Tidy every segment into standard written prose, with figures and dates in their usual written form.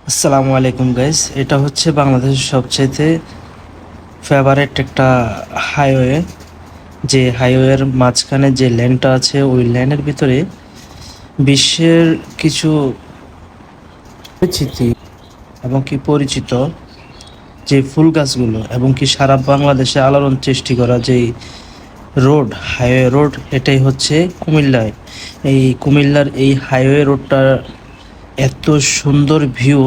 আসসালামু আলাইকুম গাইস, এটা হচ্ছে বাংলাদেশের সবচাইতে ফেভারেট একটা হাইওয়ে। যে হাইওয়ের মাঝখানে যে লেনটা আছে, ওই লেনের ভিতরে বিশ্বের কিছু পরিচিতি এবং কি পরিচিত যে ফুল গাছগুলো এবং কি সারা বাংলাদেশে আলোড়ন সৃষ্টি করা যেই রোড, হাইওয়ে রোড, এটাই হচ্ছে কুমিল্লায়। এই কুমিল্লার এই হাইওয়ে রোডটা এত সুন্দর ভিউ,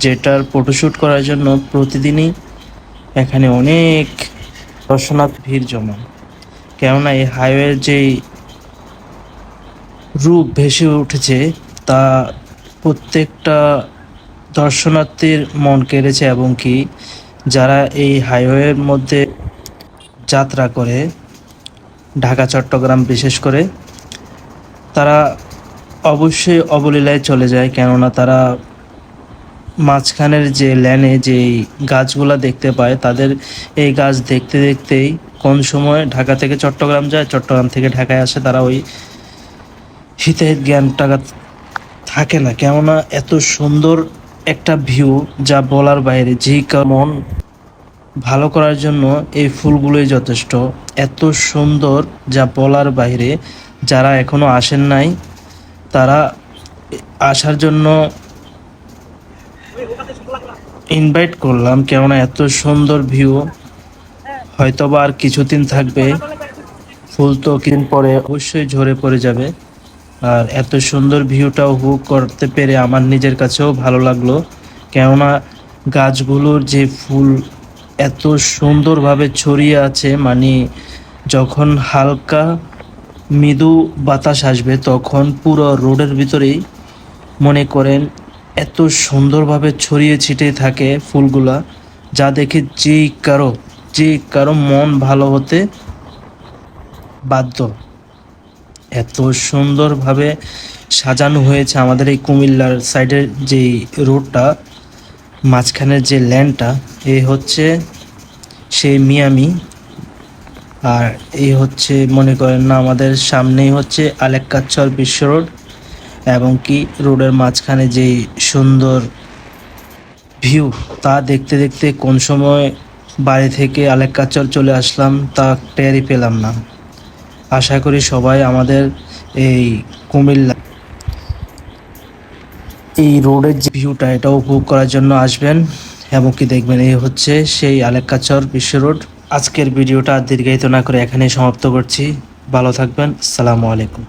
যেটার ফটোশ্যুট করার জন্য প্রতিদিনই এখানে অনেক দর্শনার্থী ভিড় জমান। কেননা এই হাইওয়ের যেই রূপ ভেসে উঠেছে তা প্রত্যেকটা দর্শনার্থীর মন কেড়েছে। এবং কি যারা এই হাইওয়ের মধ্যে যাত্রা করে, ঢাকা চট্টগ্রাম বিশেষ করে, তারা অবশ্যই অবলীলায় চলে যায়। কেননা তারা মাঝখানের যে লেনে যেই গাছগুলা দেখতে পায়, তাদের এই গাছ দেখতে দেখতেই কোন সময় ঢাকা থেকে চট্টগ্রাম যায়, চট্টগ্রাম থেকে ঢাকায় আসে, তারা ওই হিতাহিত জ্ঞানটা থাকে না। কেননা এত সুন্দর একটা ভিউ যা বলার বাইরে। যেই মন ভালো করার জন্য এই ফুলগুলোই যথেষ্ট, এত সুন্দর যা বলার বাইরে। যারা এখনো আসেন নাই, তারা আসার জন্য ইনভাইট করলাম। কেননা এত সুন্দর ভিউ, হয়তোবা আর কিছুদিন থাকবে, ফুল তো কিছুদিন পরে অবশ্যই ঝরে পড়ে যাবে। আর এত সুন্দর ভিউটা উপভোগ করতে পেরে আমার নিজের কাছেও ভালো লাগলো। কেননা গাছগুলোর যে ফুল এত সুন্দরভাবে ছড়িয়ে আছে, মানে যখন হালকা মৃদু বাতাস আসবে তখন পুরো রোডের ভিতরেই মনে করেন এত সুন্দরভাবে ছড়িয়ে ছিটিয়ে থাকে ফুলগুলা, যা দেখে যে কারো মন ভালো হতে বাধ্য। এত সুন্দরভাবে সাজানো হয়েছে আমাদের এই কুমিল্লার সাইডের যেই রোডটা, মাঝখানের যে ল্যান্ডটা, এই হচ্ছে সেই মিয়ামি। আর এই হচ্ছে মনে করেন না, আমাদের সামনেই হচ্ছে আলেক্কাচর বিশ্ব রোড। এবং কি রোডের মাঝখানে যেই সুন্দর ভিউ, তা দেখতে দেখতে কোন সময় বাড়ি থেকে আলেক্কাচর চলে আসলাম তা টেরই পেলাম না। আশা করি সবাই আমাদের এই কুমিল্লা এই রোডের যে ভিউটা, এটা উপভোগ করার জন্য আসবেন এবং কি দেখবেন। এই হচ্ছে সেই আলেক্কাচর বিশ্ব রোড। আজকের ভিডিওটা দীর্ঘায়িত না করে এখানেই সমাপ্ত করছি। ভালো থাকবেন। আসসালামু আলাইকুম।